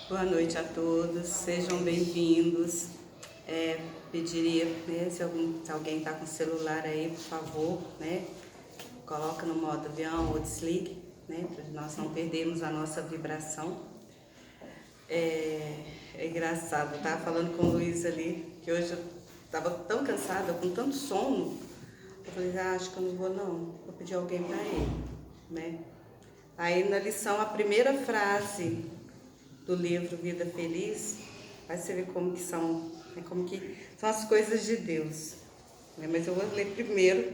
Boa noite a todos, sejam bem-vindos. Pediria, né, se alguém está com o celular aí, por favor, né, coloca no modo avião ou desligue, né, para nós não perdermos a nossa vibração. É engraçado, eu estava falando com o Luiz ali, que hoje eu estava tão cansada, com tanto sono, eu falei, acho que eu não vou pedir alguém para ir, né. Aí na lição, a primeira frase do livro Vida Feliz, vai você ver como que são, como que são as coisas de Deus. Mas eu vou ler primeiro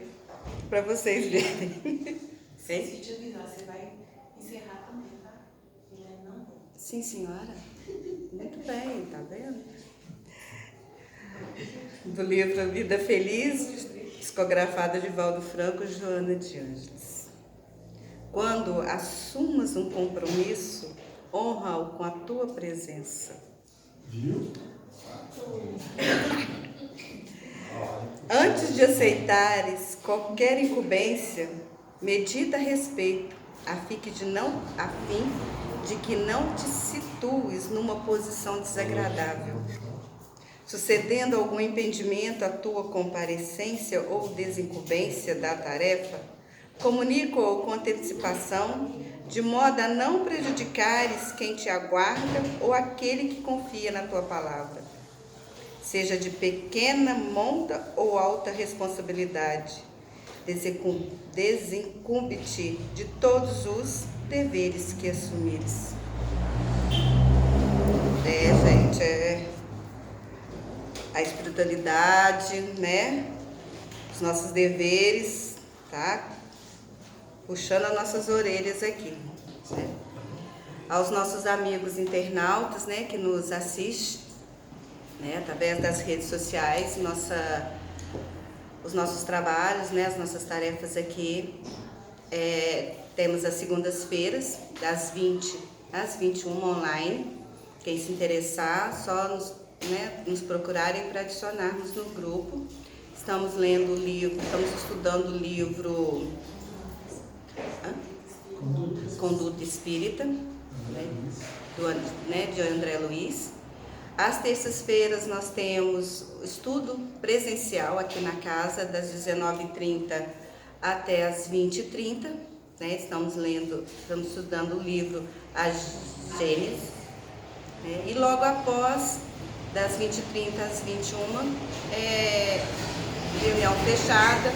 para vocês verem. Se te avisar, você vai encerrar também, tá? Não. Sim, senhora. Muito bem, tá vendo? Do livro Vida Feliz, psicografada de Valdo Franco e Joana de Ângeles. Quando assumas um compromisso, honra-o com a tua presença. Viu? Antes de aceitares qualquer incumbência, medita a respeito, a fim de que não te situes numa posição desagradável. Sucedendo algum impedimento à tua comparecência ou desincumbência da tarefa, comunica-o com antecipação, de modo a não prejudicares quem te aguarda ou aquele que confia na tua palavra. Seja de pequena monta ou alta responsabilidade, desincumbe-te de todos os deveres que assumires. Gente, a espiritualidade, né? Os nossos deveres, tá? Puxando as nossas orelhas aqui, né? Aos nossos amigos internautas, né, que nos assistem, né, através das redes sociais, os nossos trabalhos, né, as nossas tarefas aqui. Temos as segundas-feiras, das 20 às 21 online. Quem se interessar, só nos procurarem para adicionarmos no grupo. Estamos lendo o livro, estamos estudando o livro Conduta Espírita, de André Luiz. Às terças-feiras nós temos estudo presencial aqui na casa, das 19h30 até as 20h30. Né? Estamos estudando o livro A Gênesis. Né? E logo após, das 20h30 às 21h, reunião fechada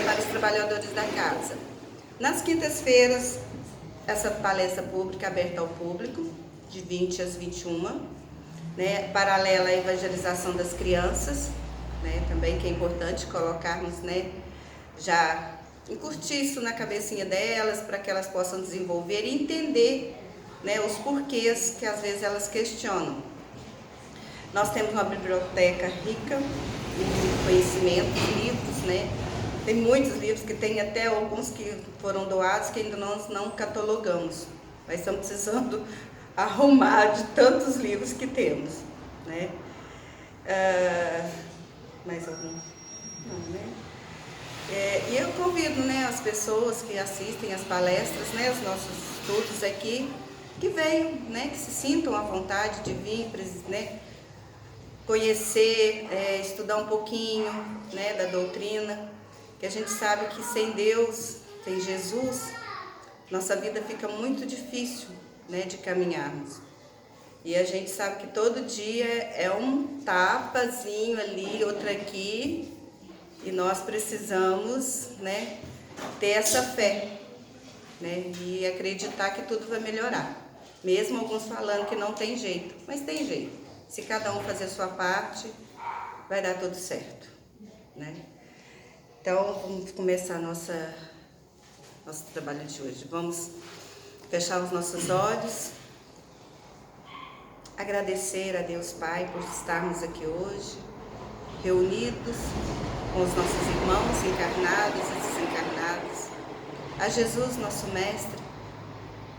para os trabalhadores da casa. Nas quintas-feiras, essa palestra pública aberta ao público, de 20 às 21h, né, paralela à evangelização das crianças, né, também que é importante colocarmos, né, já incutir isso na cabecinha delas, para que elas possam desenvolver e entender, né, os porquês que às vezes elas questionam. Nós temos uma biblioteca rica de conhecimentos, livros, né? Tem muitos livros, que tem até alguns que foram doados, que ainda nós não catalogamos. Mas estamos precisando arrumar de tantos livros que temos, né? Mais algum? Não, né? E eu convido, né, as pessoas que assistem as palestras, né, os nossos estudos aqui, que venham, né, que se sintam à vontade de vir, né, conhecer, estudar um pouquinho, né, da doutrina, que a gente sabe que sem Deus, sem Jesus, nossa vida fica muito difícil, né, de caminharmos. E a gente sabe que todo dia é um tapazinho ali, outro aqui, e nós precisamos, né, ter essa fé, né, e acreditar que tudo vai melhorar. Mesmo alguns falando que não tem jeito, mas tem jeito. Se cada um fazer a sua parte, vai dar tudo certo, né? Então, vamos começar nosso trabalho de hoje. Vamos fechar os nossos olhos, agradecer a Deus Pai por estarmos aqui hoje, reunidos com os nossos irmãos encarnados e desencarnados, a Jesus, nosso Mestre,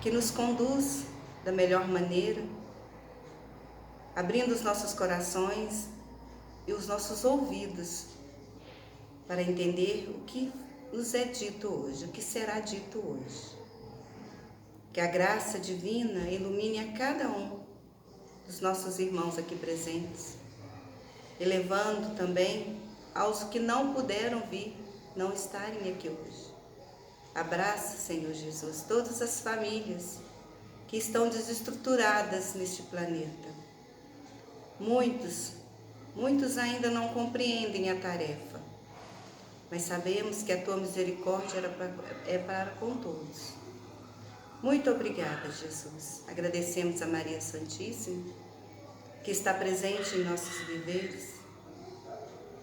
que nos conduz da melhor maneira, abrindo os nossos corações e os nossos ouvidos para entender o que nos é dito hoje, o que será dito hoje. Que a graça divina ilumine a cada um dos nossos irmãos aqui presentes, elevando também aos que não puderam vir, não estarem aqui hoje. Abraça, Senhor Jesus, todas as famílias que estão desestruturadas neste planeta. Muitos ainda não compreendem a tarefa, mas sabemos que a tua misericórdia é para com todos. Muito obrigada, Jesus. Agradecemos a Maria Santíssima, que está presente em nossos viveres,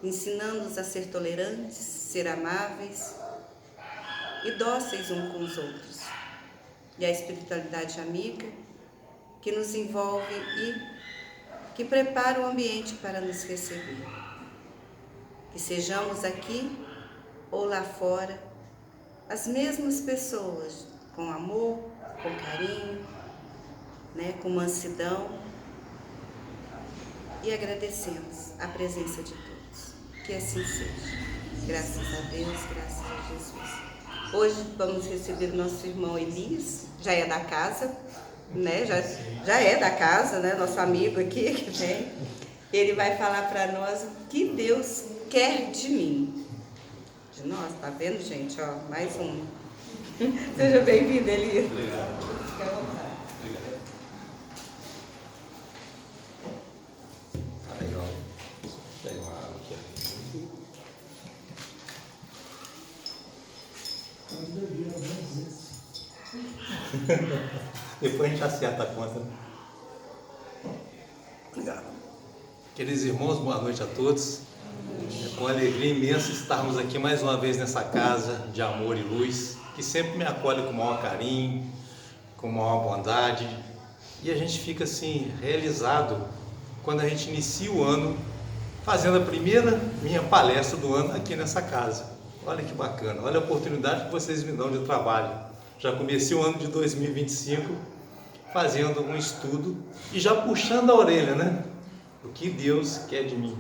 ensinando-nos a ser tolerantes, ser amáveis e dóceis uns com os outros. E a espiritualidade amiga, que nos envolve e que prepara o ambiente para nos receber. Que sejamos aqui ou lá fora as mesmas pessoas, com amor, com carinho, com mansidão, e agradecemos a presença de todos. Que assim seja. Graças a Deus, graças a Jesus. Hoje vamos receber o nosso irmão Elias, já é da casa, já é da casa, nosso amigo aqui que vem. Ele vai falar para nós o que Deus quer de mim. De nós, tá vendo, gente? Ó, mais um. Seja bem-vindo, Elias. Obrigado. Fique à vontade. Obrigado. Aí, ó. Pega uma água aqui. Depois a gente acerta a conta. Obrigado. Queridos irmãos, boa noite a todos. É com alegria imensa estarmos aqui mais uma vez nessa casa de amor e luz, que sempre me acolhe com o maior carinho, com maior bondade, e a gente fica assim realizado quando a gente inicia o ano fazendo a primeira minha palestra do ano aqui nessa casa. Olha que bacana, olha a oportunidade que vocês me dão de trabalho. Já comecei o ano de 2025 fazendo um estudo e já puxando a orelha, o que Deus quer de mim.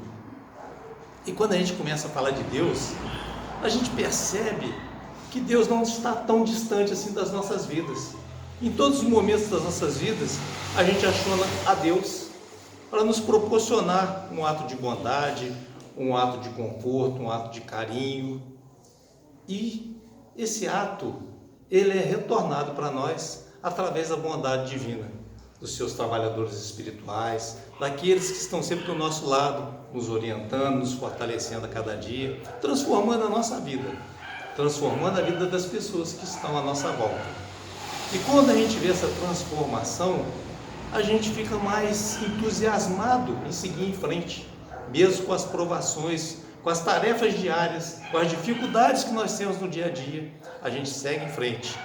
E quando a gente começa a falar de Deus, a gente percebe que Deus não está tão distante assim das nossas vidas. Em todos os momentos das nossas vidas, a gente aciona a Deus para nos proporcionar um ato de bondade, um ato de conforto, um ato de carinho. E esse ato, ele é retornado para nós através da bondade divina, dos seus trabalhadores espirituais, daqueles que estão sempre do nosso lado, nos orientando, nos fortalecendo a cada dia, transformando a nossa vida, transformando a vida das pessoas que estão à nossa volta. E quando a gente vê essa transformação, a gente fica mais entusiasmado em seguir em frente, mesmo com as provações, com as tarefas diárias, com as dificuldades que nós temos no dia a dia, a gente segue em frente,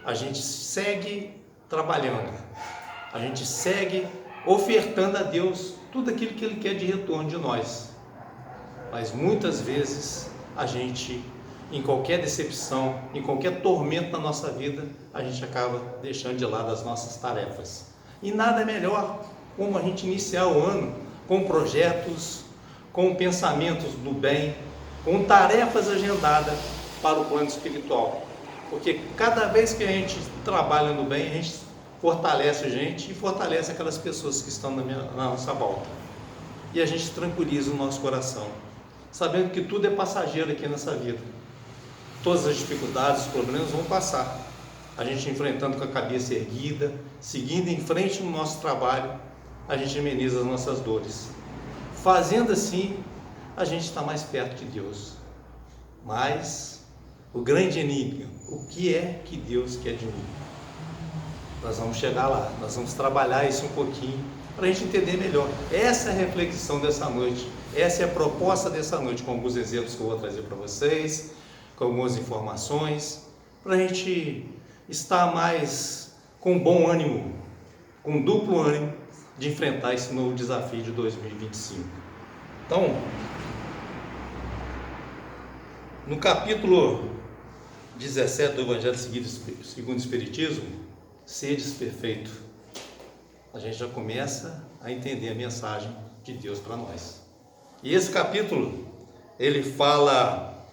a gente segue trabalhando, a gente segue ofertando a Deus tudo aquilo que Ele quer de retorno de nós. Mas muitas vezes a gente, em qualquer decepção, em qualquer tormento na nossa vida, a gente acaba deixando de lado as nossas tarefas. E nada é melhor como a gente iniciar o ano com projetos, com pensamentos do bem, com tarefas agendadas para o plano espiritual. Porque cada vez que a gente trabalha no bem, a gente fortalece a gente e fortalece aquelas pessoas que estão na nossa volta. E a gente tranquiliza o nosso coração, sabendo que tudo é passageiro aqui nessa vida. Todas as dificuldades, os problemas vão passar. A gente enfrentando com a cabeça erguida, seguindo em frente no nosso trabalho, a gente ameniza as nossas dores. Fazendo assim, a gente está mais perto de Deus. Mas o grande enigma, o que é que Deus quer de mim? Nós vamos chegar lá, nós vamos trabalhar isso um pouquinho para a gente entender melhor. Essa é a reflexão dessa noite, essa é a proposta dessa noite, com alguns exemplos que eu vou trazer para vocês, com algumas informações, para a gente estar mais com bom ânimo, com duplo ânimo de enfrentar esse novo desafio de 2025. Então, no capítulo 17 do Evangelho segundo o Espiritismo, sedes perfeito, a gente já começa a entender a mensagem de Deus para nós. E esse capítulo, ele fala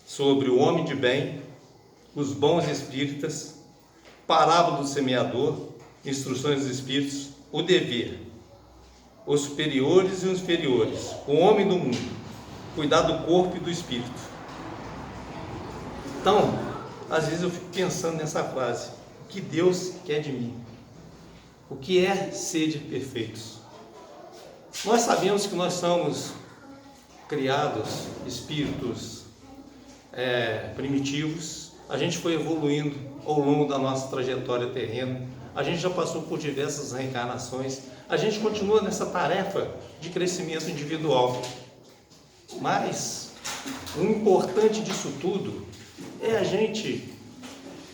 sobre o homem de bem, os bons espíritas, parábola do semeador, instruções dos espíritos, o dever, os superiores e os inferiores, o homem do mundo, cuidar do corpo e do espírito. Então, às vezes eu fico pensando nessa frase: o que Deus quer de mim? O que é sede perfeitos? Nós sabemos que nós somos criados, espíritos primitivos. A gente foi evoluindo ao longo da nossa trajetória terrena. A gente já passou por diversas reencarnações. A gente continua nessa tarefa de crescimento individual. Mas o importante disso tudo é a gente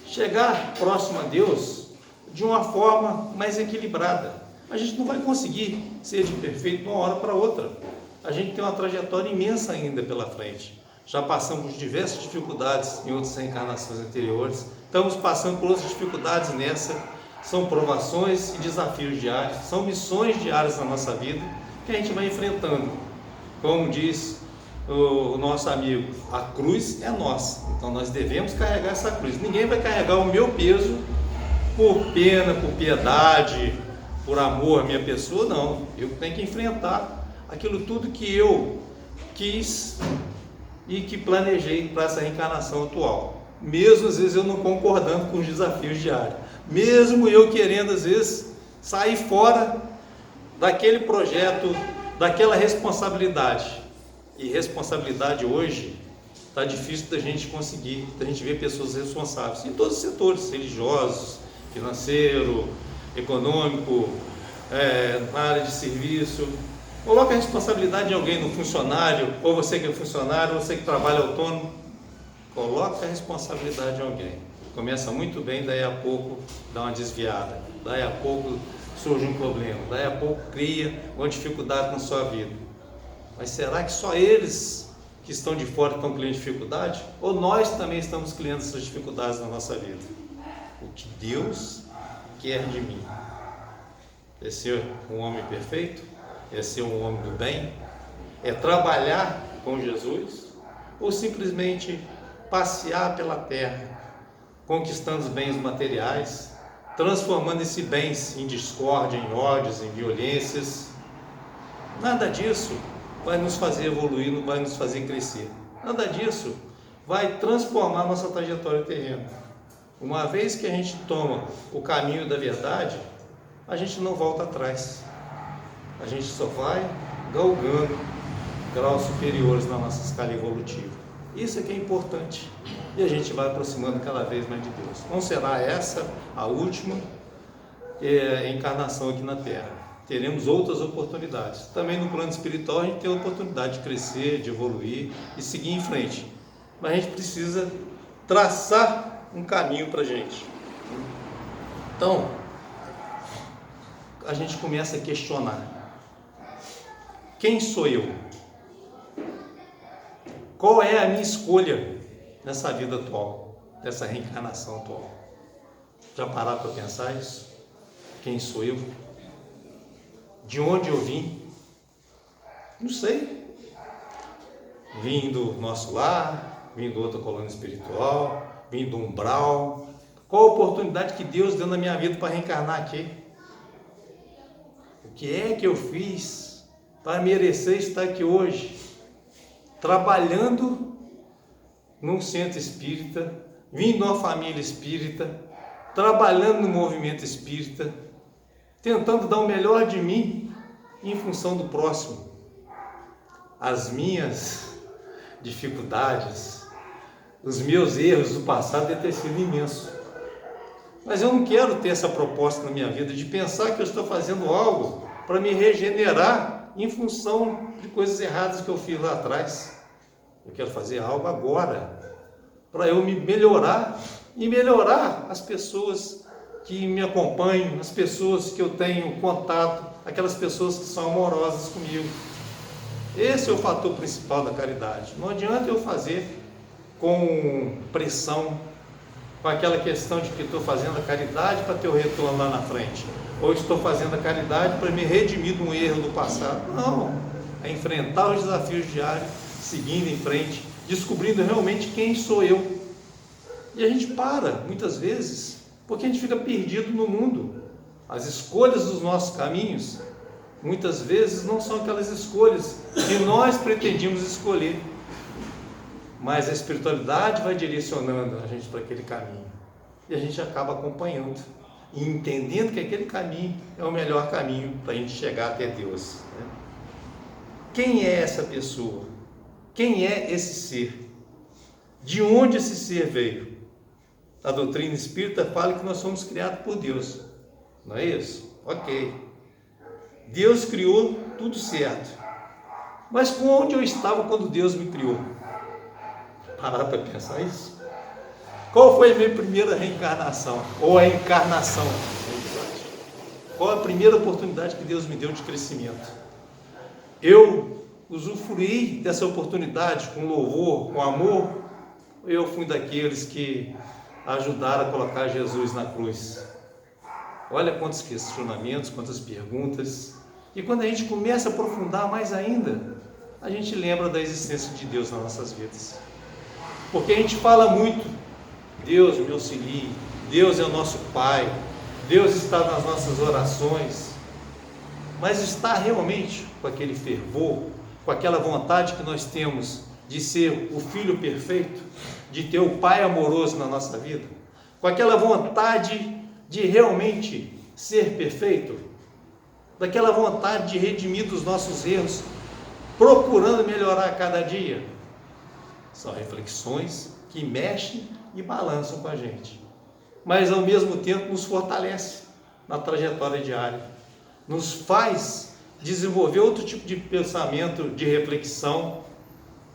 chegar próximo a Deus de uma forma mais equilibrada. A gente não vai conseguir ser de perfeito de uma hora para outra. A gente tem uma trajetória imensa ainda pela frente. Já passamos por diversas dificuldades em outras reencarnações anteriores. Estamos passando por outras dificuldades nessa. São provações e desafios diários, são missões diárias na nossa vida que a gente vai enfrentando. Como diz o nosso amigo, a cruz é nossa, então nós devemos carregar essa cruz. Ninguém vai carregar o meu peso por pena, por piedade, por amor à minha pessoa, não. Eu tenho que enfrentar aquilo tudo que eu quis e que planejei para essa reencarnação atual, mesmo às vezes eu não concordando com os desafios diários, mesmo eu querendo às vezes sair fora daquele projeto, daquela responsabilidade. E responsabilidade hoje está difícil da gente conseguir, da gente ver pessoas responsáveis em todos os setores, religiosos, financeiro, econômico, na área de serviço. Coloca a responsabilidade em alguém, no funcionário, ou você que é funcionário, ou você que trabalha autônomo. Coloca a responsabilidade em alguém. Começa muito bem, daí a pouco dá uma desviada, daí a pouco surge um problema, daí a pouco cria uma dificuldade na sua vida. Mas será que só eles que estão de fora estão criando dificuldade? Ou nós também estamos criando essas dificuldades na nossa vida? O que Deus quer de mim é ser um homem perfeito? É ser um homem do bem? É trabalhar com Jesus? Ou simplesmente passear pela terra, conquistando os bens materiais, transformando esses bens em discórdia, em ódios, em violências? Nada disso vai nos fazer evoluir, não vai nos fazer crescer. Nada disso vai transformar nossa trajetória terrena. Uma vez que a gente toma o caminho da verdade, a gente não volta atrás. A gente só vai galgando graus superiores na nossa escala evolutiva. Isso é que é importante. E a gente vai aproximando cada vez mais de Deus. Não será essa a última encarnação aqui na Terra. Teremos outras oportunidades. Também no plano espiritual a gente tem a oportunidade de crescer, de evoluir e seguir em frente. Mas a gente precisa traçar um caminho para a gente. Então, a gente começa a questionar: quem sou eu? Qual é a minha escolha nessa vida atual, nessa reencarnação atual? Já pararam para pensar isso? Quem sou eu? De onde eu vim? Não sei. Vim do nosso lar, vim de outra colônia espiritual, vim do umbral. Qual a oportunidade que Deus deu na minha vida para reencarnar aqui? O que é que eu fiz para merecer estar aqui hoje? Trabalhando num centro espírita, vindo de uma família espírita, trabalhando no movimento espírita, tentando dar o melhor de mim em função do próximo. As minhas dificuldades, os meus erros do passado devem ter sido imensos. Mas eu não quero ter essa proposta na minha vida de pensar que eu estou fazendo algo para me regenerar em função de coisas erradas que eu fiz lá atrás. Eu quero fazer algo agora para eu me melhorar e melhorar as pessoas que me acompanham, as pessoas que eu tenho contato, aquelas pessoas que são amorosas comigo. Esse é o fator principal da caridade. Não adianta eu fazer com pressão, com aquela questão de que estou fazendo a caridade para ter o retorno lá na frente, ou estou fazendo a caridade para me redimir de um erro do passado. Não, é enfrentar os desafios diários, seguindo em frente, descobrindo realmente quem sou eu. E a gente para, muitas vezes, porque a gente fica perdido no mundo. As escolhas dos nossos caminhos, muitas vezes não são aquelas escolhas que nós pretendíamos escolher, mas a espiritualidade vai direcionando a gente para aquele caminho, e a gente acaba acompanhando, e entendendo que aquele caminho é o melhor caminho para a gente chegar até Deus, né? Quem é essa pessoa? Quem é esse ser? De onde esse ser veio? A doutrina espírita fala que nós somos criados por Deus, não é isso? Ok. Deus criou tudo certo. Mas onde eu estava quando Deus me criou? Parar para pensar isso? Qual foi a minha primeira reencarnação? Ou a encarnação? Qual a primeira oportunidade que Deus me deu de crescimento? Eu usufruí dessa oportunidade com louvor, com amor? Ou eu fui daqueles que ajudaram a colocar Jesus na cruz? Olha quantos questionamentos, quantas perguntas. E quando a gente começa a aprofundar mais ainda, a gente lembra da existência de Deus nas nossas vidas. Porque a gente fala muito, Deus me auxilie, Deus é o nosso Pai, Deus está nas nossas orações, mas está realmente com aquele fervor, com aquela vontade que nós temos de ser o filho perfeito, de ter o Pai amoroso na nossa vida, com aquela vontade de realmente ser perfeito, daquela vontade de redimir dos nossos erros, procurando melhorar a cada dia? São reflexões que mexem e balançam com a gente, mas ao mesmo tempo nos fortalece na trajetória diária, nos faz desenvolver outro tipo de pensamento, de reflexão,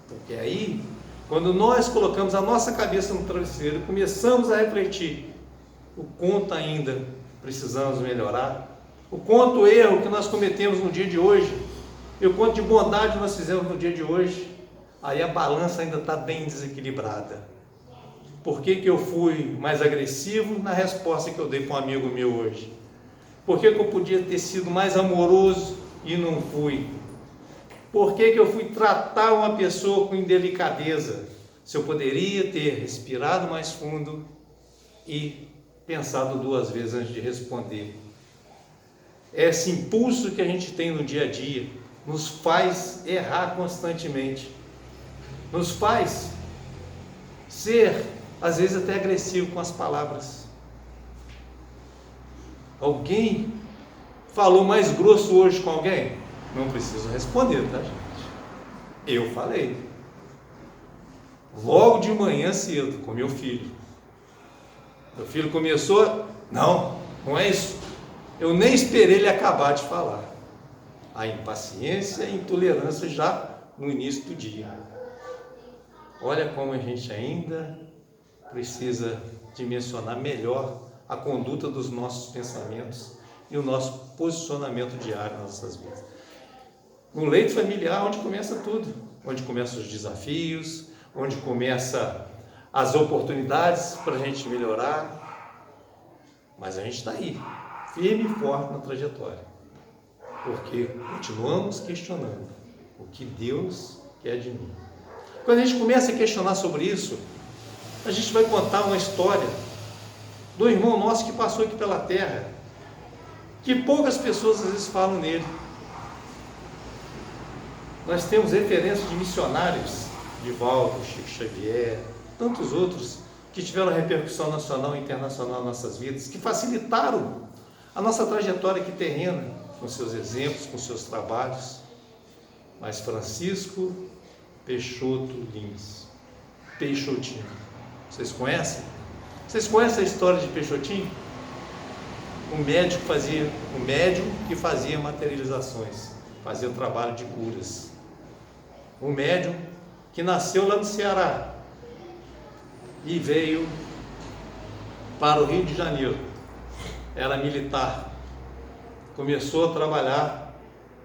porque aí, quando nós colocamos a nossa cabeça no travesseiro e começamos a refletir o quanto ainda precisamos melhorar, o quanto erro que nós cometemos no dia de hoje, e o quanto de bondade nós fizemos no dia de hoje, aí a balança ainda está bem desequilibrada. Por que eu fui mais agressivo na resposta que eu dei para um amigo meu hoje? Por que eu podia ter sido mais amoroso e não fui? Por que eu fui tratar uma pessoa com indelicadeza? Se eu poderia ter respirado mais fundo e pensado 2 vezes antes de responder. Esse impulso que a gente tem no dia a dia nos faz errar constantemente, nos faz ser, às vezes, até agressivo com as palavras. Alguém falou mais grosso hoje com alguém? Não preciso responder, tá, gente? Eu falei. Logo de manhã cedo, com meu filho. Meu filho começou, não é isso. Eu nem esperei ele acabar de falar. A impaciência e a intolerância já no início do dia. Olha como a gente ainda precisa dimensionar melhor a conduta dos nossos pensamentos e o nosso posicionamento diário nas nossas vidas. No leito familiar, onde começa tudo, onde começam os desafios, onde começam as oportunidades para a gente melhorar, mas a gente está aí, firme e forte na trajetória, porque continuamos questionando o que Deus quer de mim. Quando a gente começa a questionar sobre isso, a gente vai contar uma história do irmão nosso que passou aqui pela terra, que poucas pessoas às vezes falam nele. Nós temos referências de missionários, Divaldo, Chico Xavier, tantos outros que tiveram repercussão nacional e internacional nas nossas vidas, que facilitaram a nossa trajetória aqui terrena, com seus exemplos, com seus trabalhos. Mas Francisco Peixoto Lins, Peixotinho, vocês conhecem? Vocês conhecem a história de Peixotinho? Um médium que fazia materializações, fazia o trabalho de curas. Um médium que nasceu lá no Ceará e veio para o Rio de Janeiro. Era militar. Começou a trabalhar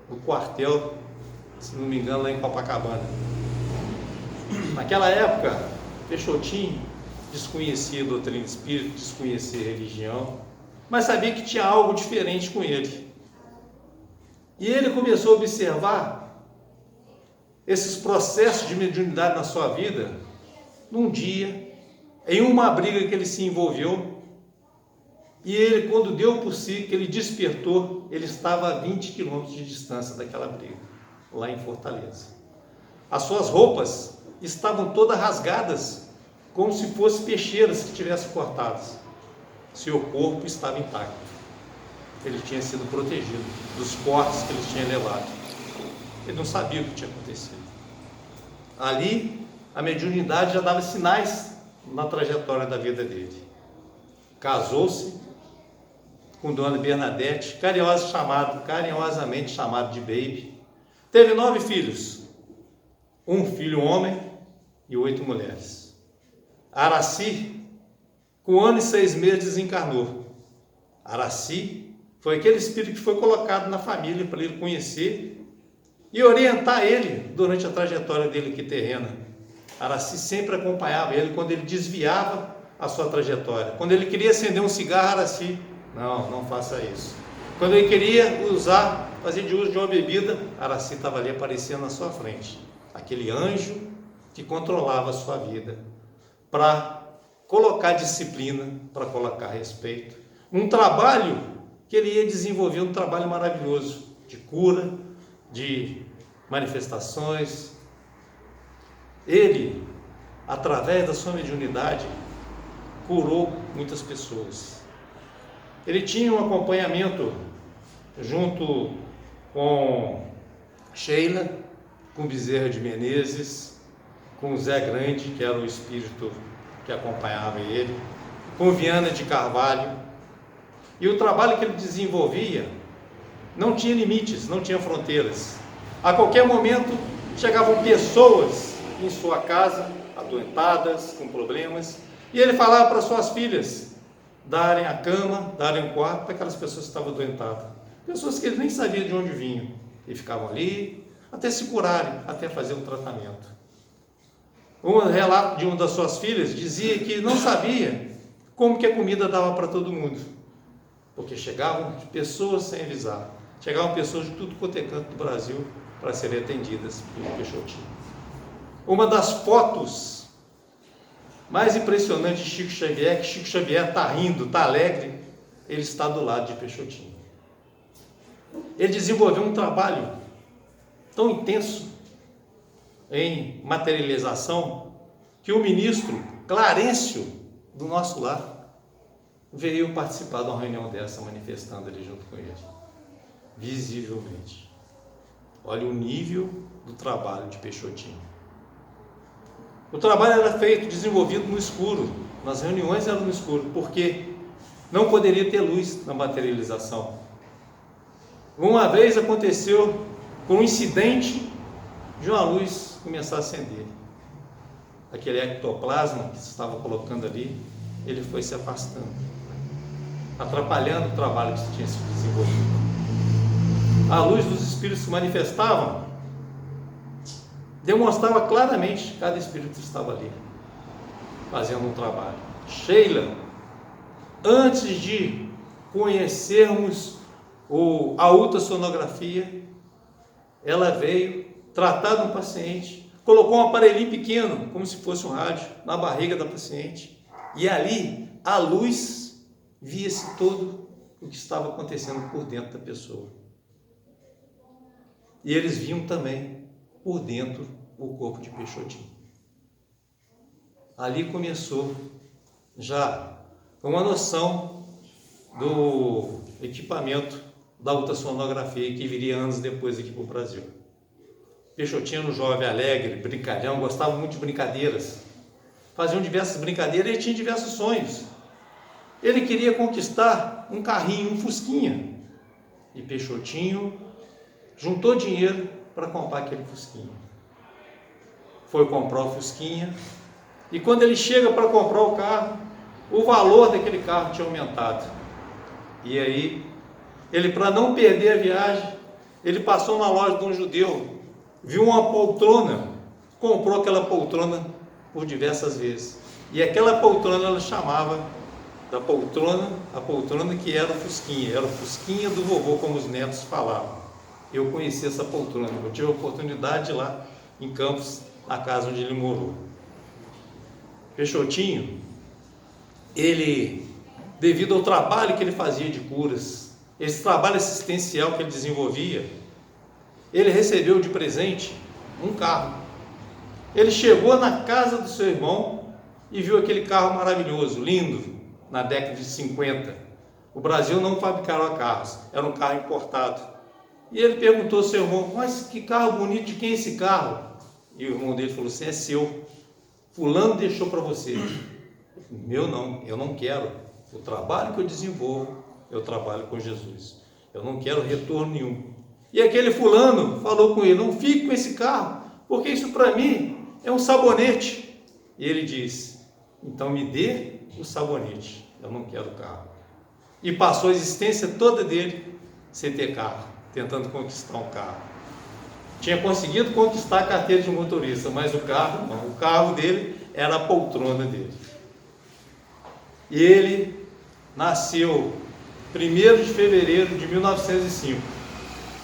no quartel, se não me engano, lá em Copacabana. Naquela época, Peixotinho desconhecia a doutrina espírita, desconhecia a religião, mas sabia que tinha algo diferente com ele. E ele começou a observar esses processos de mediunidade na sua vida, num dia, em uma briga que ele se envolveu, E ele, quando deu por si, que ele despertou, ele estava a 20 quilômetros de distância daquela briga, lá em Fortaleza. As suas roupas estavam todas rasgadas, como se fossem peixeiras que tivessem cortadas. Seu corpo estava intacto. Ele tinha sido protegido dos cortes que ele tinha levado. Ele não sabia o que tinha acontecido. Ali, a mediunidade já dava sinais na trajetória da vida dele. Casou-se com Dona Bernadette, carinhosamente chamado de Baby. Teve 9 filhos, um filho homem e 8 mulheres. Araci, com 1 ano e 6 meses, desencarnou. Araci foi aquele espírito que foi colocado na família para ele conhecer e orientar ele durante a trajetória dele aqui terrena. Araci sempre acompanhava ele quando ele desviava a sua trajetória. Quando ele queria acender um cigarro, Araci, não faça isso. Quando ele queria fazer de uso de uma bebida, Araci estava ali aparecendo na sua frente. Aquele anjo que controlava a sua vida para colocar disciplina, para colocar respeito. Um trabalho que ele ia desenvolver, um trabalho maravilhoso de cura, de manifestações. Ele, através da sua mediunidade, curou muitas pessoas. Ele tinha um acompanhamento junto com Sheila, com Bezerra de Menezes, com Zé Grande, que era o espírito que acompanhava ele, com Viana de Carvalho. E o trabalho que ele desenvolvia não tinha limites, não tinha fronteiras. A qualquer momento chegavam pessoas em sua casa, adoentadas, com problemas, e ele falava para suas filhas darem a cama, darem um quarto para aquelas pessoas que estavam adoentadas. Pessoas que ele nem sabia de onde vinham, e ficavam ali até se curarem, até fazer um tratamento. Um relato de uma das suas filhas dizia que não sabia como que a comida dava para todo mundo, porque chegavam pessoas sem avisar, chegavam pessoas de tudo quanto é canto do Brasil para serem atendidas pelo Peixotinho. Uma das fotos mais impressionantes de Chico Xavier, que Chico Xavier está rindo, está alegre, ele está do lado de Peixotinho. Ele desenvolveu um trabalho tão intenso em materialização que o ministro Clarencio, do nosso lar, veio participar de uma reunião dessa, manifestando ali junto com ele, visivelmente. Olha o nível do trabalho de Peixotinho. O trabalho era feito, desenvolvido no escuro, nas reuniões era no escuro, porque não poderia ter luz na materialização. Uma vez aconteceu com um incidente de uma luz começar a acender. Aquele ectoplasma que se estava colocando ali, ele foi se afastando, atrapalhando o trabalho que tinha sido desenvolvido. A luz dos espíritos se manifestavam, demonstrava claramente que cada espírito estava ali, fazendo um trabalho. Sheila, antes de conhecermos a ultrassonografia, ela veio tratar de um paciente, colocou um aparelhinho pequeno, como se fosse um rádio, na barriga da paciente, e ali, a luz, via-se todo o que estava acontecendo por dentro da pessoa. E eles viam também por dentro o corpo de Peixotinho. Ali começou já uma noção do equipamento da ultrassonografia que viria anos depois aqui para o Brasil. Peixotinho era um jovem alegre, brincalhão, gostava muito de brincadeiras, faziam diversas brincadeiras e ele tinha diversos sonhos. Ele queria conquistar um carrinho, um Fusquinha, e Peixotinho juntou dinheiro para comprar aquele Fusquinha. Foi comprar o Fusquinha, e quando ele chega para comprar o carro, o valor daquele carro tinha aumentado. E aí, ele, para não perder a viagem, ele passou na loja de um judeu, viu uma poltrona, comprou aquela poltrona por diversas vezes. E aquela poltrona ela chamava da poltrona, a poltrona que era o Fusquinha do vovô, como os netos falavam. Eu conheci essa poltrona, eu tive a oportunidade de ir lá em Campos, na casa onde ele morou. Peixotinho, ele devido ao trabalho que ele fazia de curas, esse trabalho assistencial que ele desenvolvia, ele recebeu de presente um carro. Ele chegou na casa do seu irmão e viu aquele carro maravilhoso, lindo, na década de 50. O Brasil não fabricava carros, era um carro importado. E ele perguntou ao seu irmão: mas que carro bonito, de quem é esse carro? E o irmão dele falou assim: é seu, fulano deixou para você. Meu não, eu não quero. O trabalho que eu desenvolvo, eu trabalho com Jesus. Eu não quero retorno nenhum. E aquele fulano falou com ele: não fique com esse carro, porque isso para mim é um sabonete. E ele disse: então me dê o sabonete, eu não quero carro. E passou a existência toda dele sem ter carro, tentando conquistar um carro. Tinha conseguido conquistar a carteira de motorista, mas o carro não. O carro dele era a poltrona dele. E ele nasceu 1º de fevereiro de 1905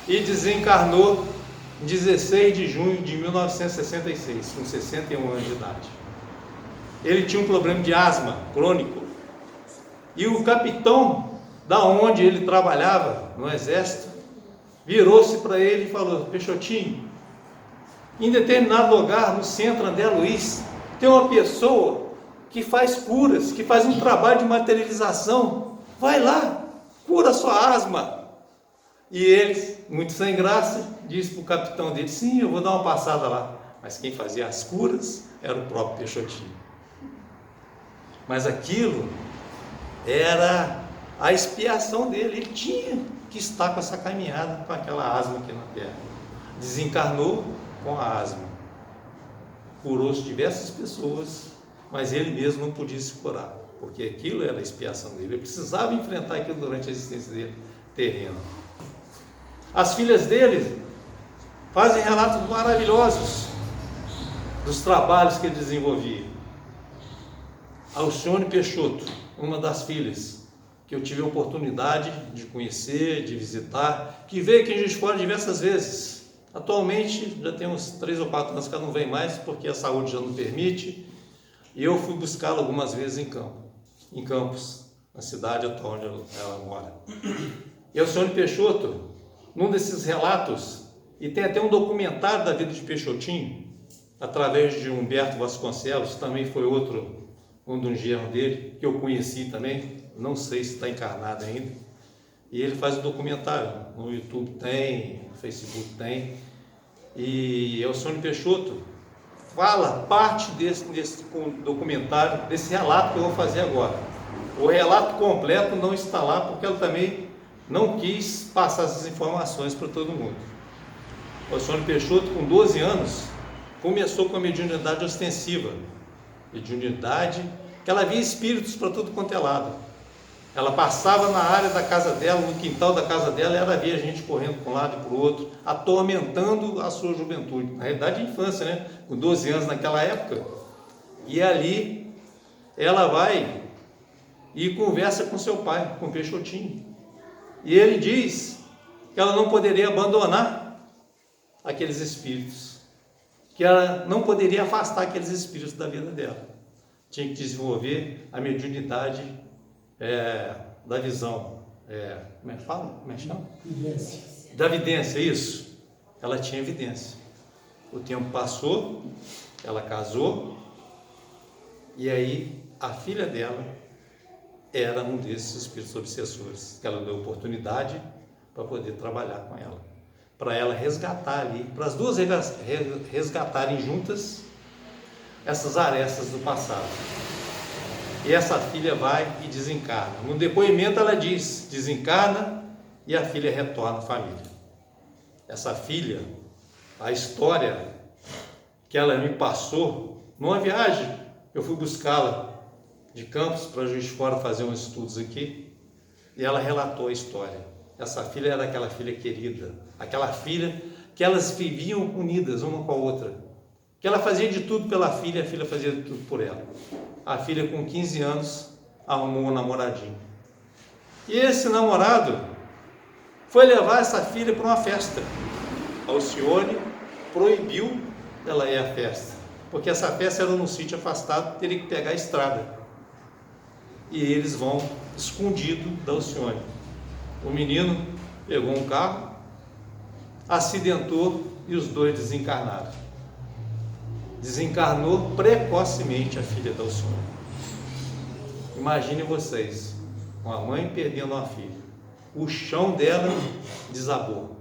e desencarnou em 16 de junho de 1966, com 61 anos de idade. Ele tinha um problema de asma crônico e o capitão da onde ele trabalhava no exército virou-se para ele e falou: Peixotinho, em determinado lugar no centro André Luiz tem uma pessoa que faz curas, que faz um trabalho de materialização, vai lá, cura a sua asma. E ele, muito sem graça, disse para o capitão dele: sim, eu vou dar uma passada lá. Mas quem fazia as curas era o próprio Peixotinho. Mas aquilo era a expiação dele, ele tinha que estar com essa caminhada, com aquela asma aqui na terra. Desencarnou com a asma, curou diversas pessoas, mas ele mesmo não podia se curar, porque aquilo era a expiação dele, ele precisava enfrentar aquilo durante a existência dele terrena. As filhas dele fazem relatos maravilhosos dos trabalhos que ele desenvolvia. Alcione Peixoto, uma das filhas que eu tive a oportunidade de conhecer, de visitar, que veio aqui em Juiz de Fora diversas vezes. Atualmente já tem uns 3 ou 4 anos que ela não vem mais, porque a saúde já não permite, e eu fui buscá-la algumas vezes em Campos, na cidade atual onde ela mora. E Alcione Peixoto, num desses relatos, e tem até um documentário da vida de Peixotinho, através de Humberto Vasconcelos, também foi um dos genros dele, que eu conheci também, não sei se está encarnado ainda, e ele faz um documentário, no YouTube tem, no Facebook tem, e Alcione Peixoto fala parte desse documentário, desse relato que eu vou fazer agora. O relato completo não está lá, porque ela também não quis passar essas informações para todo mundo. Alcione Peixoto, com 12 anos, começou com a mediunidade ostensiva, mediunidade que ela via espíritos para tudo quanto é lado. Ela passava na área da casa dela, no quintal da casa dela, e ela via gente correndo para um lado e para o outro, atormentando a sua juventude, na realidade a infância, né? Com 12 anos naquela época. E ali ela vai e conversa com seu pai, com Peixotinho. E ele diz que ela não poderia abandonar aqueles espíritos, que ela não poderia afastar aqueles espíritos da vida dela. Tinha que desenvolver a mediunidade da visão, como é que fala? Como é que chama? Vidência. Da vidência, isso. Ela tinha evidência. O tempo passou, ela casou, e aí a filha dela era um desses espíritos obsessores, que ela deu oportunidade para poder trabalhar com ela, para ela resgatar ali, para as duas resgatarem juntas essas arestas do passado. E essa filha vai e desencarna. No depoimento ela diz, desencarna e a filha retorna à família. Essa filha, a história que ela me passou, numa viagem, eu fui buscá-la de Campos para Juiz de Fora fazer uns estudos aqui, e ela relatou a história. Essa filha era aquela filha querida, aquela filha que elas viviam unidas uma com a outra, que ela fazia de tudo pela filha, a filha fazia de tudo por ela. A filha, com 15 anos, arrumou um namoradinho. E esse namorado foi levar essa filha para uma festa. Alcione proibiu ela ir à festa, porque essa festa era num sítio afastado, teria que pegar a estrada. E eles vão escondido da Alcione. O menino pegou um carro, acidentou e os dois desencarnaram. Desencarnou precocemente a filha da Alcione. Imagine vocês, uma mãe perdendo uma filha. O chão dela desabou.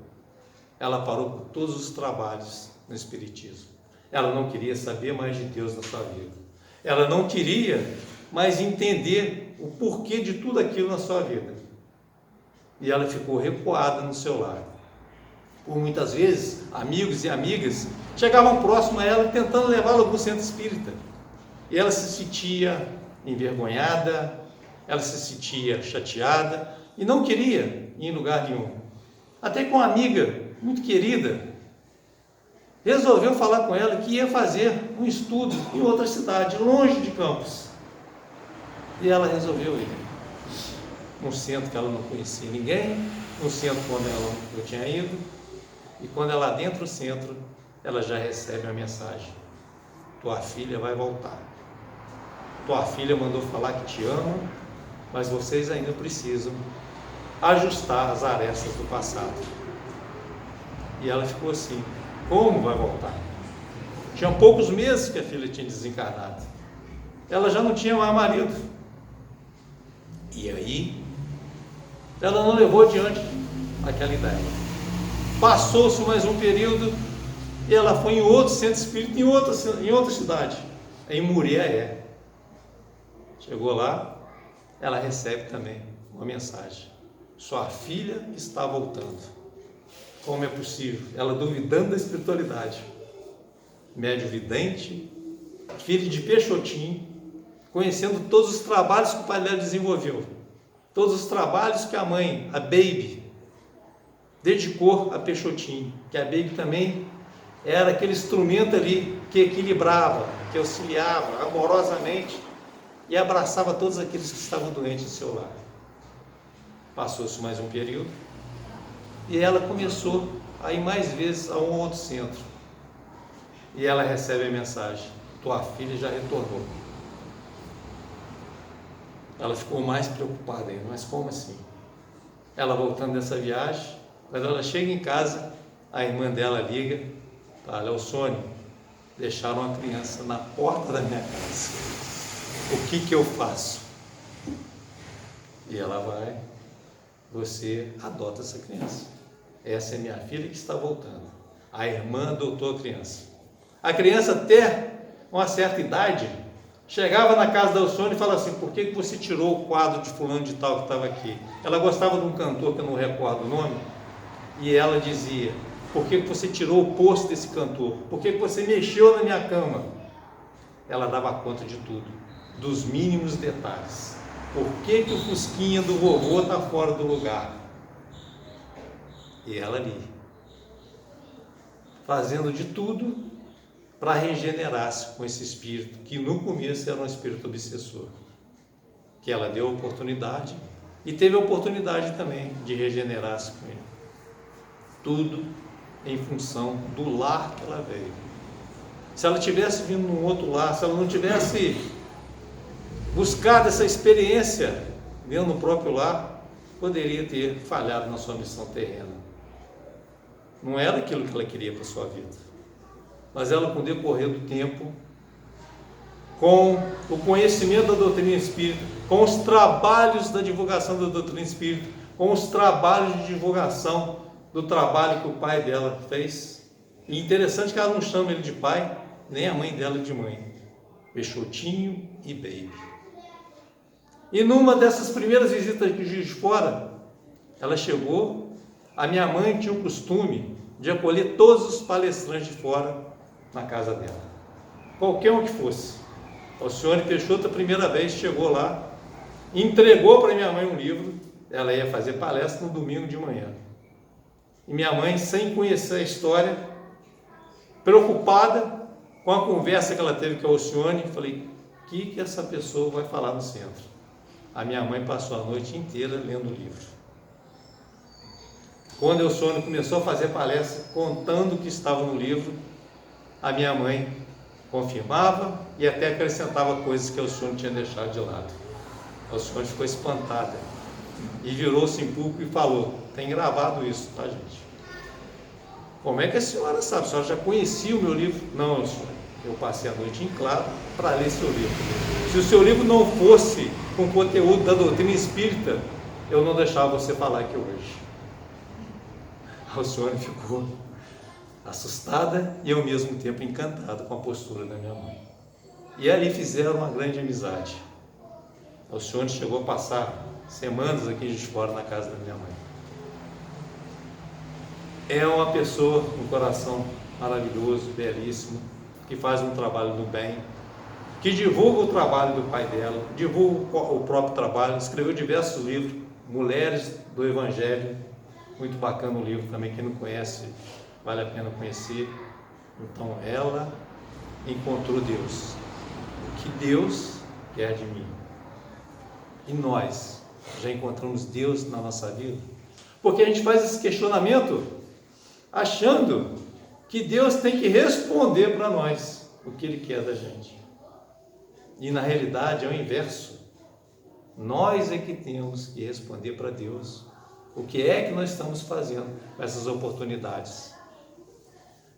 Ela parou por todos os trabalhos no Espiritismo. Ela não queria saber mais de Deus na sua vida. Ela não queria mais entender o porquê de tudo aquilo na sua vida. E ela ficou recuada no seu lar. Por muitas vezes, amigos e amigas chegavam próximo a ela tentando levá-la para o centro espírita. E ela se sentia envergonhada, ela se sentia chateada e não queria ir em lugar nenhum. Até que uma amiga muito querida resolveu falar com ela que ia fazer um estudo em outra cidade, longe de Campos. E ela resolveu ir. Num centro que ela não conhecia ninguém, num centro quando ela não tinha ido, e quando ela adentra o centro, ela já recebe a mensagem: tua filha vai voltar. Tua filha mandou falar que te ama, mas vocês ainda precisam ajustar as arestas do passado. E ela ficou assim: como vai voltar? Tinha poucos meses que a filha tinha desencarnado. Ela já não tinha mais marido. E aí, ela não levou adiante aquela ideia. Passou-se mais um período e ela foi em outro centro espírita, em outra cidade, em Muriaé. Chegou lá, ela recebe também uma mensagem: sua filha está voltando. Como é possível? Ela duvidando da espiritualidade. Médio vidente, filho de Peixotinho, conhecendo todos os trabalhos que o pai dela desenvolveu, todos os trabalhos que a mãe, a Baby, dedicou a Peixotinho, que a Baby também era aquele instrumento ali que equilibrava, que auxiliava amorosamente e abraçava todos aqueles que estavam doentes no seu lar. Passou-se mais um período e ela começou a ir mais vezes a um outro centro. E ela recebe a mensagem: tua filha já retornou. Ela ficou mais preocupada ainda. Mas como assim? Ela voltando dessa viagem, quando ela chega em casa, a irmã dela liga: olha, Alcione, deixaram uma criança na porta da minha casa. O que eu faço? E ela vai: você adota essa criança. Essa é minha filha que está voltando. A irmã adotou a criança. A criança, até uma certa idade, chegava na casa da Alcione e falava assim: por que você tirou o quadro de fulano de tal que estava aqui? Ela gostava de um cantor que eu não recordo o nome, e ela dizia: por que você tirou o posto desse cantor? Por que você mexeu na minha cama? Ela dava conta de tudo, dos mínimos detalhes. Por que o fusquinha do vovô está fora do lugar? E ela ali, fazendo de tudo para regenerar-se com esse espírito, que no começo era um espírito obsessor, que ela deu a oportunidade e teve a oportunidade também de regenerar-se com ele. Tudo em função do lar que ela veio. Se ela tivesse vindo num outro lar, se ela não tivesse buscado essa experiência dentro do próprio lar, poderia ter falhado na sua missão terrena. Não era aquilo que ela queria para a sua vida. Mas ela, com o decorrer do tempo, com o conhecimento da doutrina espírita, com os trabalhos da divulgação da doutrina espírita, com os trabalhos de divulgação do trabalho que o pai dela fez. E interessante que ela não chama ele de pai, nem a mãe dela de mãe. Peixotinho e Baby. E numa dessas primeiras visitas de Juiz de Fora, ela chegou, a minha mãe tinha o costume de acolher todos os palestrantes de fora na casa dela, qualquer um que fosse. Alcione Peixoto, a primeira vez, chegou lá, entregou para minha mãe um livro. Ela ia fazer palestra no domingo de manhã, e minha mãe, sem conhecer a história, preocupada com a conversa que ela teve com a Alcione, falei: o que essa pessoa vai falar no centro? A minha mãe passou a noite inteira lendo o livro. Quando a Alcione começou a fazer palestra, contando o que estava no livro, a minha mãe confirmava e até acrescentava coisas que a Alcione tinha deixado de lado. Alcione ficou espantada e virou-se em público e falou: tem gravado isso, tá, gente? Como é que a senhora sabe? A senhora já conhecia o meu livro? Não, Alcione, eu passei a noite em claro para ler seu livro. Se o seu livro não fosse com conteúdo da doutrina espírita, eu não deixava você falar aqui hoje. A Alcione ficou assustada e ao mesmo tempo encantada com a postura da minha mãe. E ali fizeram uma grande amizade. A Alcione chegou a passar semanas aqui de fora na casa da minha mãe. É uma pessoa com um coração maravilhoso, belíssimo, que faz um trabalho do bem, que divulga o trabalho do pai dela, divulga o próprio trabalho, escreveu diversos livros, Mulheres do Evangelho, muito bacana o livro também, quem não conhece, vale a pena conhecer. Então ela encontrou Deus, o que Deus quer de mim. E nós já encontramos Deus na nossa vida? Porque a gente faz esse questionamento achando que Deus tem que responder para nós o que Ele quer da gente. E na realidade é o inverso. Nós é que temos que responder para Deus o que é que nós estamos fazendo com essas oportunidades.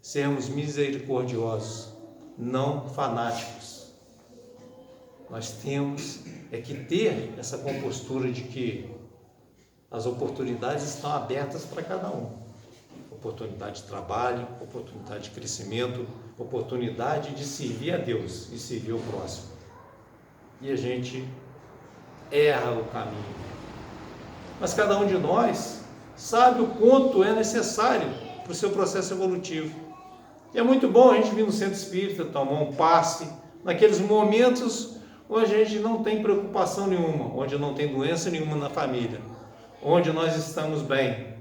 Sermos misericordiosos, não fanáticos. Nós temos que ter essa compostura de que as oportunidades estão abertas para cada um. Oportunidade de trabalho, oportunidade de crescimento, oportunidade de servir a Deus e servir o próximo. E a gente erra o caminho. Mas cada um de nós sabe o quanto é necessário para o seu processo evolutivo. E é muito bom a gente vir no centro espírita, tomar um passe, naqueles momentos onde a gente não tem preocupação nenhuma, onde não tem doença nenhuma na família, onde nós estamos bem,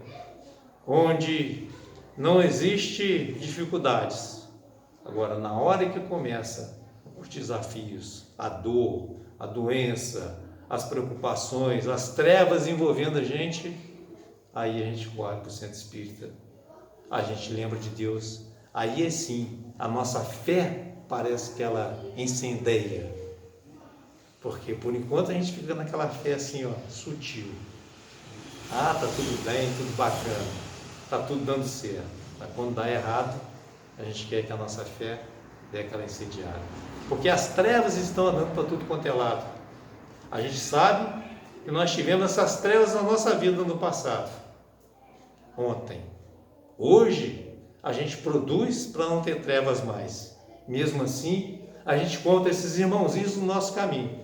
onde não existe dificuldades. Agora, na hora que começa os desafios, a dor, a doença, as preocupações, as trevas envolvendo a gente, aí a gente corre para o centro espírita, a gente lembra de Deus, aí sim, a nossa fé parece que ela incendeia, porque por enquanto a gente fica naquela fé assim, ó, sutil. Ah, tá tudo bem, tudo bacana, tá tudo dando certo, mas quando dá errado, a gente quer que a nossa fé dê aquela incendiária, porque as trevas estão andando para tudo quanto é lado. A gente sabe que nós tivemos essas trevas na nossa vida no passado, ontem. Hoje, a gente produz para não ter trevas mais. Mesmo assim, a gente conta esses irmãozinhos no nosso caminho,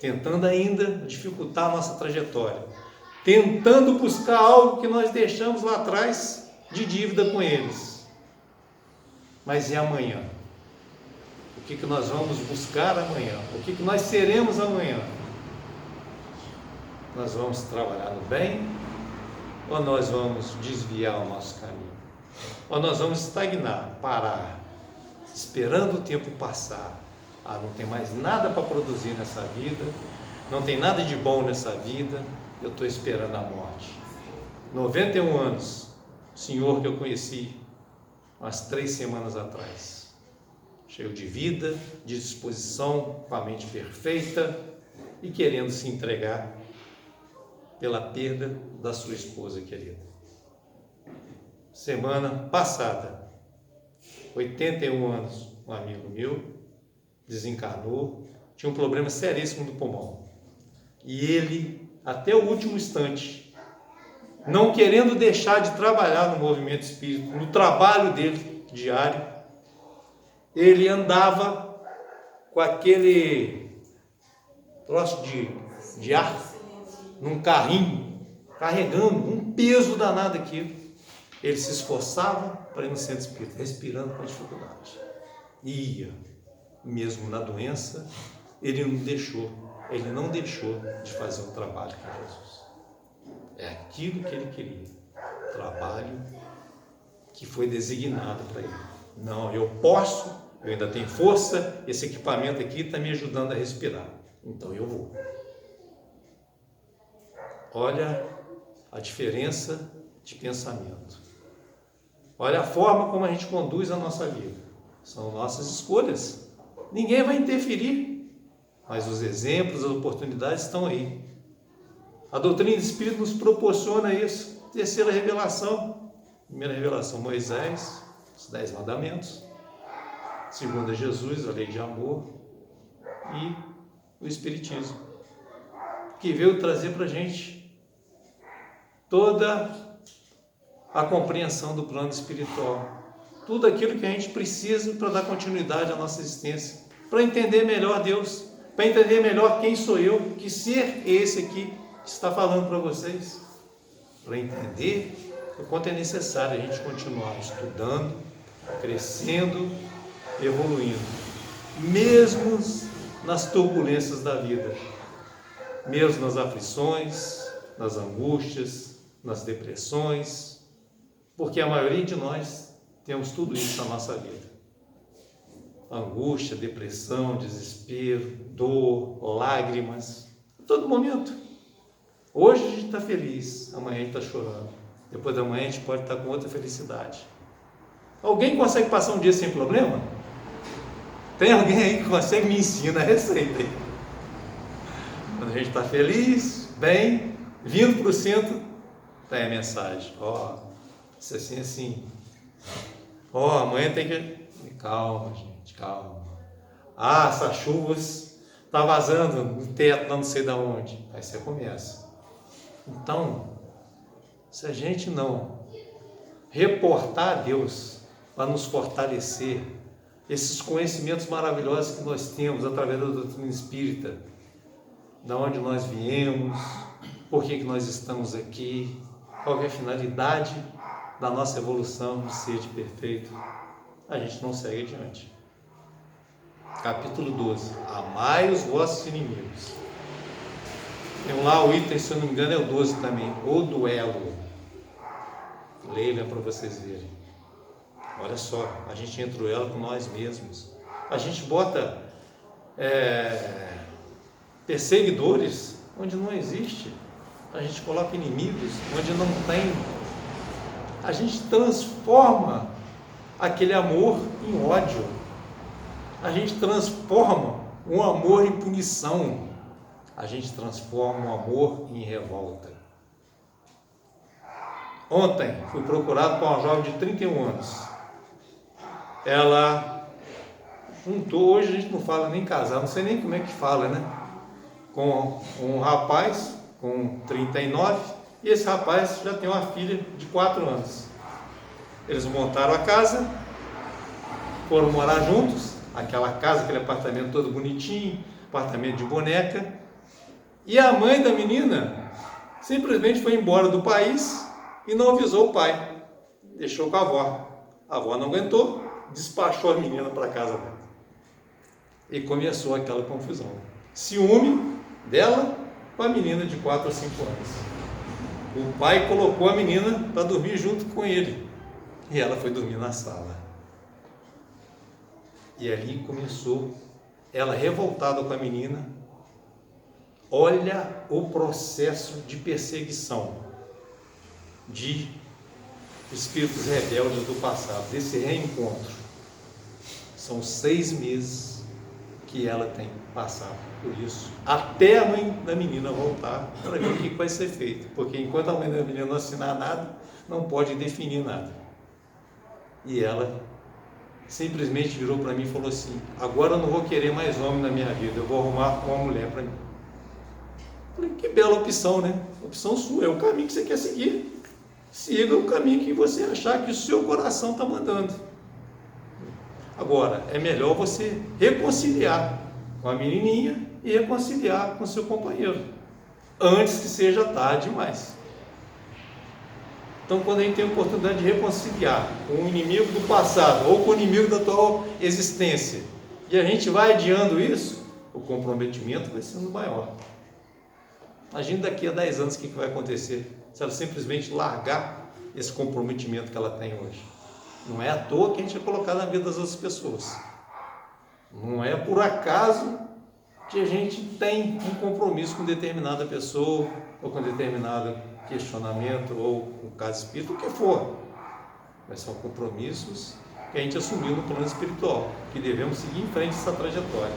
tentando ainda dificultar a nossa trajetória, tentando buscar algo que nós deixamos lá atrás de dívida com eles. Mas e amanhã? O que nós vamos buscar amanhã? O que nós seremos amanhã? Nós vamos trabalhar no bem ou nós vamos desviar o nosso caminho? Ou nós vamos estagnar, parar, esperando o tempo passar? Ah, não tem mais nada para produzir nessa vida, não tem nada de bom nessa vida, eu estou esperando a morte. 91 anos, senhor que eu conheci umas 3 semanas atrás, cheio de vida, de disposição, com a mente perfeita e querendo se entregar pela perda da sua esposa querida. Semana passada, 81 anos, um amigo meu desencarnou, tinha um problema seríssimo no pulmão. E ele, até o último instante, não querendo deixar de trabalhar no movimento espírita, no trabalho dele diário, ele andava com aquele troço de ar, num carrinho, carregando um peso danado aqui. Ele se esforçava para ir no centro espírita, respirando com dificuldade. Ia, mesmo na doença, ele não deixou de fazer o trabalho com Jesus. É aquilo que ele queria, o trabalho que foi designado para ele. Não, eu posso, eu ainda tenho força, esse equipamento aqui está me ajudando a respirar, então eu vou. Olha a diferença de pensamento. Olha a forma como a gente conduz a nossa vida. São nossas escolhas. Ninguém vai interferir. mas os exemplos, as oportunidades estão aí. A doutrina do Espírito nos proporciona isso. Terceira revelação. Primeira revelação, Moisés, os 10 mandamentos. Segunda, Jesus, a lei de amor. E o Espiritismo, que veio trazer para a gente toda a compreensão do plano espiritual. Tudo aquilo que a gente precisa para dar continuidade à nossa existência. Para entender melhor Deus. Para entender melhor quem sou eu. Que ser esse aqui está falando para vocês, para entender o quanto é necessário a gente continuar estudando, crescendo, evoluindo, mesmo nas turbulências da vida, mesmo nas aflições, nas angústias, nas depressões, porque a maioria de nós temos tudo isso na nossa vida. Angústia, depressão, desespero, dor, lágrimas, a todo momento. Hoje a gente está feliz, amanhã a gente está chorando. Depois da manhã a gente pode estar com outra felicidade. Alguém consegue passar um dia sem problema? Tem alguém aí que consegue me ensinar a receita aí? Quando a gente está feliz, bem, vindo para o centro, tá aí a mensagem. Isso assim, assim. Amanhã tem que... Calma, gente, calma. Essas chuvas tá vazando no teto, não sei de onde. Aí você começa. Então, se a gente não reportar a Deus para nos fortalecer, esses conhecimentos maravilhosos que nós temos através da doutrina espírita, da onde nós viemos, por que nós estamos aqui, qual é a finalidade da nossa evolução de ser de perfeito, a gente não segue adiante. Capítulo 12. Amai os vossos inimigos. Tem lá o item, se eu não me engano, é o 12 também. O duelo. Leia para vocês verem. Olha só, a gente entra no duelo com nós mesmos. A gente bota perseguidores onde não existe. A gente coloca inimigos onde não tem. A gente transforma aquele amor em ódio. A gente transforma um amor em punição. A gente transforma o amor em revolta. Ontem fui procurado por uma jovem de 31 anos. Ela juntou, hoje a gente não fala nem casar, não sei nem como é que fala, né? Com um rapaz com 39, e esse rapaz já tem uma filha de 4 anos. Eles montaram a casa, foram morar juntos, aquela casa, aquele apartamento todo bonitinho, apartamento de boneca, e a mãe da menina simplesmente foi embora do país e não avisou o pai, deixou com a avó. A avó não aguentou, despachou a menina para casa dela. E começou aquela confusão. Ciúme dela com a menina de 4 ou 5 anos. O pai colocou a menina para dormir junto com ele. E ela foi dormir na sala. E ali começou, ela revoltada com a menina. Olha o processo de perseguição de espíritos rebeldes do passado, desse reencontro. São 6 meses que ela tem que passar por isso, até a mãe da menina voltar para ver o que vai ser feito, porque enquanto a mãe da menina não assinar nada, não pode definir nada. E ela simplesmente virou para mim e falou assim: agora eu não vou querer mais homem na minha vida, eu vou arrumar uma mulher para mim. Falei, que bela opção, né? Opção sua, é o caminho que você quer seguir. Siga o caminho que você achar que o seu coração está mandando. Agora, é melhor você reconciliar com a menininha e reconciliar com seu companheiro, antes que seja tarde demais. Então, quando a gente tem a oportunidade de reconciliar com o inimigo do passado ou com o inimigo da atual existência, e a gente vai adiando isso, o comprometimento vai sendo maior. Imagina daqui a 10 anos o que vai acontecer se ela simplesmente largar esse comprometimento que ela tem hoje. Não é à toa que a gente é colocado na vida das outras pessoas. Não é por acaso que a gente tem um compromisso com determinada pessoa, ou com determinado questionamento, ou com caso espírita, o que for. Mas são compromissos que a gente assumiu no plano espiritual, que devemos seguir em frente essa trajetória.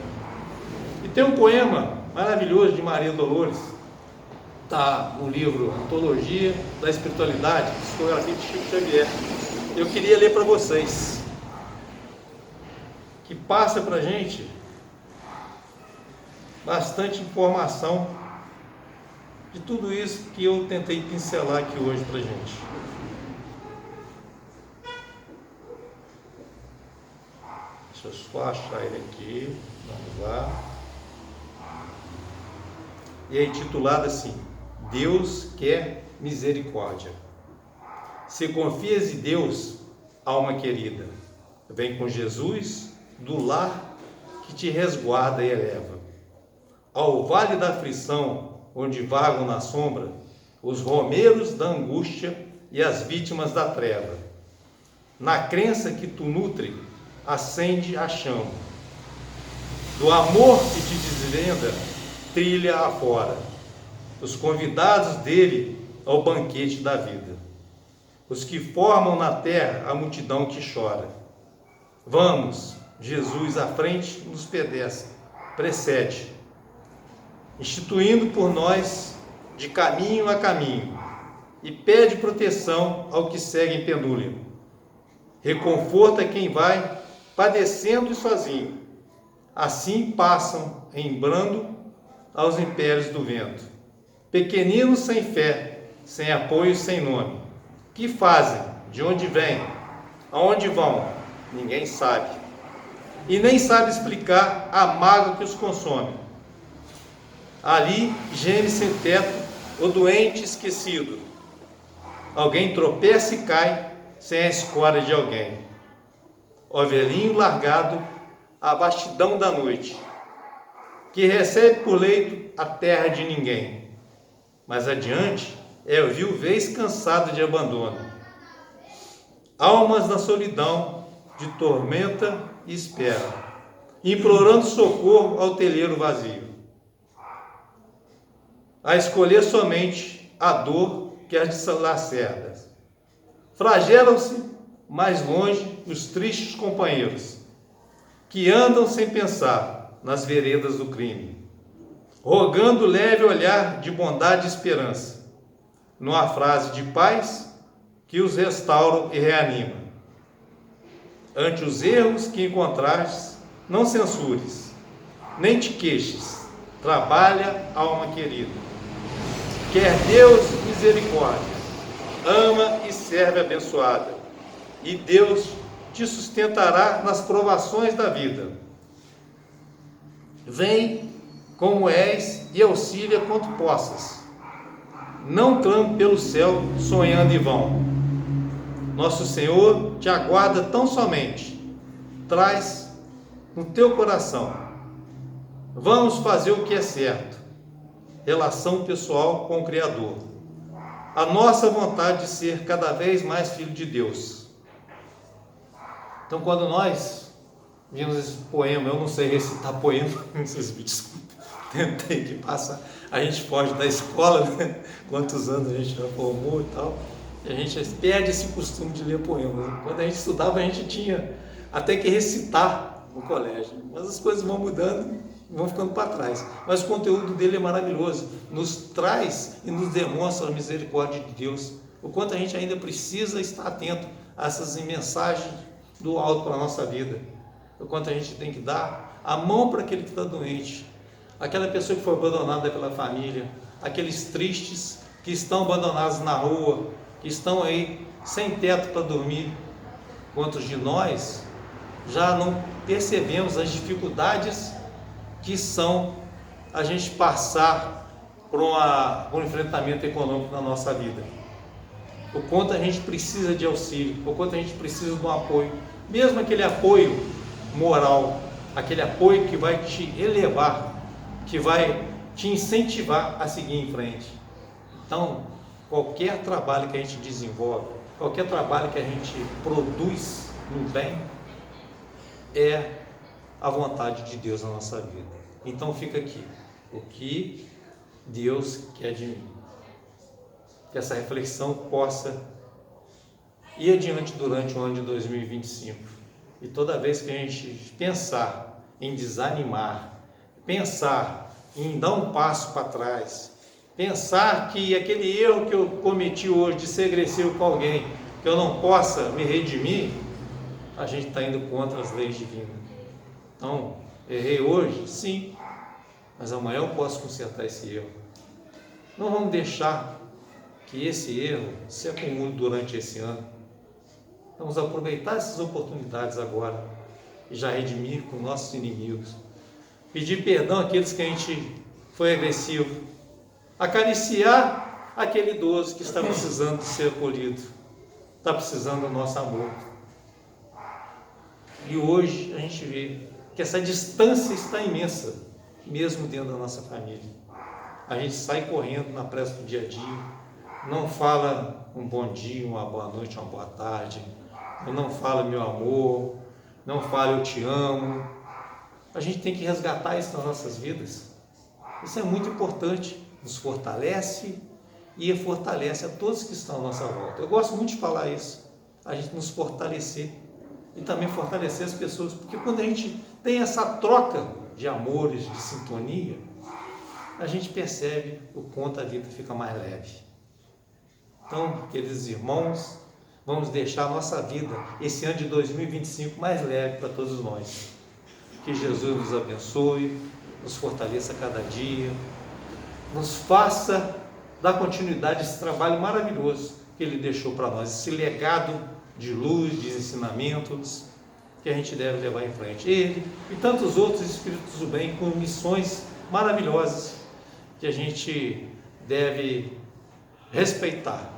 E tem um poema maravilhoso de Maria Dolores, está no livro Antologia da Espiritualidade, psicografia de Chico Xavier. Eu queria ler para vocês, que passa para a gente bastante informação de tudo isso que eu tentei pincelar aqui hoje para a gente. Deixa eu só achar ele aqui, vamos lá. E é intitulado assim: Deus quer misericórdia. Se confias em Deus, alma querida, vem com Jesus do lar que te resguarda e eleva. Ao vale da aflição, onde vagam na sombra os romeiros da angústia e as vítimas da treva. Na crença que tu nutre, acende a chama. Do amor que te desvenda, trilha afora os convidados dele ao banquete da vida, os que formam na terra a multidão que chora. Vamos, Jesus à frente nos precede, instituindo por nós de caminho a caminho, e pede proteção ao que segue em penúria. Reconforta quem vai padecendo e sozinho. Assim passam em brando aos impérios do vento. Pequeninos sem fé, sem apoio, sem nome. Que fazem? De onde vêm? Aonde vão? Ninguém sabe. E nem sabe explicar a mágoa que os consome. Ali geme sem teto o doente esquecido. Alguém tropeça e cai sem a escória de alguém. O velhinho largado à vastidão da noite, que recebe por leito a terra de ninguém. Mas adiante é o viuvez cansado de abandono. Almas na solidão de tormenta e espera, implorando socorro ao telheiro vazio. A escolher somente a dor que as lacerda. Flagelam-se mais longe os tristes companheiros, que andam sem pensar nas veredas do crime, rogando leve olhar de bondade e esperança, numa frase de paz que os restauram e reanima. Ante os erros que encontrares, não censures, nem te queixes, trabalha, alma querida. Quer Deus misericórdia, ama e serve abençoada, e Deus te sustentará nas provações da vida. Vem como és e auxilia quanto possas. Não clame pelo céu sonhando em vão. Nosso Senhor te aguarda tão somente. Traz no teu coração. Vamos fazer o que é certo. Relação pessoal com o Criador. A nossa vontade de ser cada vez mais filho de Deus. Então, quando nós vimos esse poema, eu não sei recitar poema, vocês me desculpem, tentei que passar, a gente foge da escola, né? Quantos anos a gente já formou e tal, e a gente perde esse costume de ler poema, né? Quando a gente estudava, a gente tinha até que recitar no colégio, mas as coisas vão mudando, vão ficando para trás, mas o conteúdo dele é maravilhoso, nos traz e nos demonstra a misericórdia de Deus, o quanto a gente ainda precisa estar atento a essas mensagens do alto para a nossa vida, o quanto a gente tem que dar a mão para aquele que está doente, aquela pessoa que foi abandonada pela família, aqueles tristes que estão abandonados na rua, que estão aí sem teto para dormir. Quantos de nós já não percebemos as dificuldades que são a gente passar por um enfrentamento econômico na nossa vida? O quanto a gente precisa de auxílio, o quanto a gente precisa de um apoio, mesmo aquele apoio moral, aquele apoio que vai te elevar, que vai te incentivar a seguir em frente. Então, qualquer trabalho que a gente desenvolve, qualquer trabalho que a gente produz no bem, é a vontade de Deus na nossa vida. Então fica aqui, o que Deus quer de mim. Que essa reflexão possa ir adiante durante o ano de 2025. E toda vez que a gente pensar em desanimar, pensar em dar um passo para trás, pensar que aquele erro que eu cometi hoje de ser agressivo com alguém, que eu não possa me redimir, a gente está indo contra as leis divinas. Então, errei hoje? Sim, mas amanhã eu posso consertar esse erro. Não vamos deixar que esse erro se acumule durante esse ano. Vamos aproveitar essas oportunidades agora e já redimir com nossos inimigos. Pedir perdão àqueles que a gente foi agressivo. Acariciar aquele idoso que está precisando de ser acolhido, está precisando do nosso amor. E hoje a gente vê que essa distância está imensa, mesmo dentro da nossa família. A gente sai correndo na pressa do dia a dia, não fala um bom dia, uma boa noite, uma boa tarde, não fala meu amor, não fala eu te amo. A gente tem que resgatar isso nas nossas vidas. Isso é muito importante, nos fortalece e fortalece a todos que estão à nossa volta. Eu gosto muito de falar isso, a gente nos fortalecer e também fortalecer as pessoas, porque quando a gente tem essa troca de amores, de sintonia, a gente percebe o quanto a vida fica mais leve. Então, queridos irmãos, vamos deixar a nossa vida, esse ano de 2025, mais leve para todos nós. Que Jesus nos abençoe, nos fortaleça a cada dia, nos faça dar continuidade a esse trabalho maravilhoso que Ele deixou para nós, esse legado de luz, de ensinamentos que a gente deve levar em frente. Ele e tantos outros espíritos do bem com missões maravilhosas que a gente deve respeitar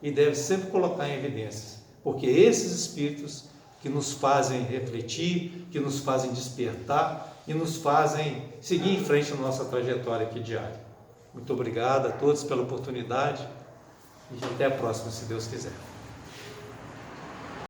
e deve sempre colocar em evidência, porque esses espíritos que nos fazem refletir, que nos fazem despertar e nos fazem seguir em frente na nossa trajetória aqui diária. Muito obrigado a todos pela oportunidade e até a próxima, se Deus quiser.